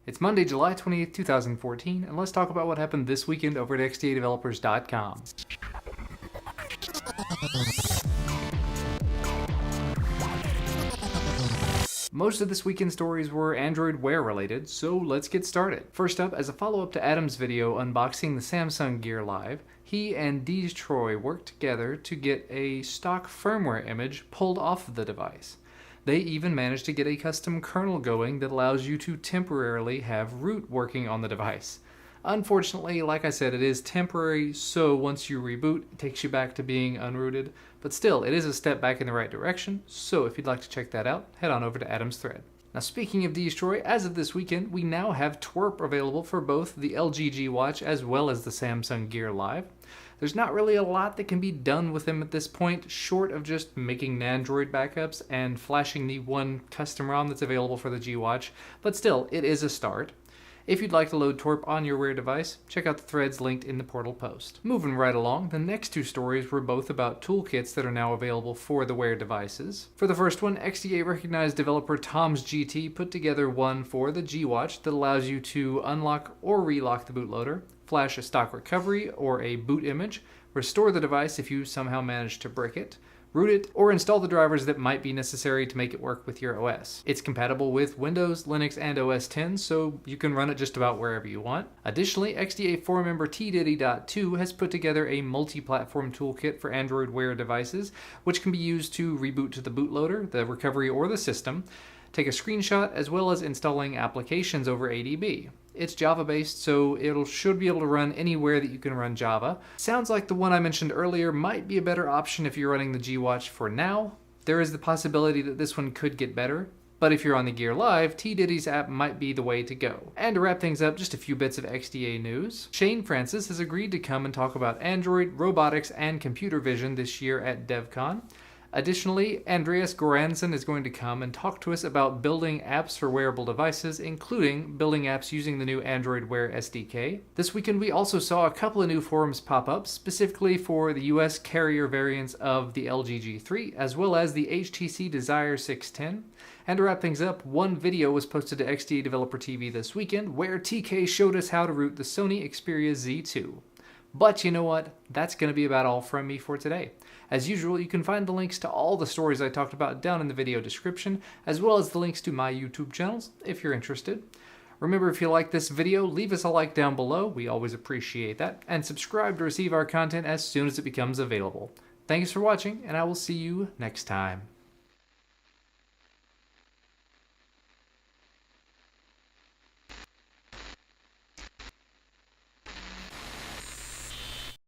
It's Monday, July 28th, 2014, and let's talk about what happened this weekend over at XDAdevelopers.com. Most of this weekend's stories were Android Wear related, so let's get started. First up, as a follow-up to Adam's video unboxing the Samsung Gear Live, he and Troy worked together to get a stock firmware image pulled off of the device. They even managed to get a custom kernel going that allows you to temporarily have root working on the device. Unfortunately, like I said, it is temporary, so once you reboot, it takes you back to being unrooted. But still, it is a step back in the right direction, so if you'd like to check that out, head on over to Adam's thread. Now speaking of Troy, as of this weekend, we now have TWRP available for both the LG G Watch as well as the Samsung Gear Live. There's not really a lot that can be done with them at this point, short of just making Nandroid backups and flashing the one custom ROM that's available for the G Watch, but still, it is a start. If you'd like to load TWRP on your Wear device, check out the threads linked in the portal post. Moving right along, the next two stories were both about toolkits that are now available for the Wear devices. For the first one, XDA-recognized developer Tom's GT put together one for the G Watch that allows you to unlock or relock the bootloader, flash a stock recovery or a boot image, restore the device if you somehow manage to brick it, root it, or install the drivers that might be necessary to make it work with your OS. It's compatible with Windows, Linux, and OS X, so you can run it just about wherever you want. Additionally, XDA forum member TWRP has put together a multi-platform toolkit for Android Wear devices, which can be used to reboot to the bootloader, the recovery, or the system, take a screenshot, as well as installing applications over ADB. It's Java-based, so it should be able to run anywhere that you can run Java. Sounds like the one I mentioned earlier might be a better option if you're running the G Watch for now. There is the possibility that this one could get better, but if you're on the Gear Live, T-Diddy's app might be the way to go. And to wrap things up, just a few bits of XDA news. Shane Francis has agreed to come and talk about Android, robotics, and computer vision this year at DevCon. Additionally, Andreas Goransson is going to come and talk to us about building apps for wearable devices, including building apps using the new Android Wear SDK. This weekend we also saw a couple of new forums pop up, specifically for the US carrier variants of the LG G3, as well as the HTC Desire 610. And to wrap things up, one video was posted to XDA Developer TV this weekend, where TK showed us how to root the Sony Xperia Z2. But you know what? That's going to be about all from me for today. As usual, you can find the links to all the stories I talked about down in the video description, as well as the links to my YouTube channels if you're interested. Remember, if you like this video, leave us a like down below. We always appreciate that. And subscribe to receive our content as soon as it becomes available. Thanks for watching, and I will see you next time.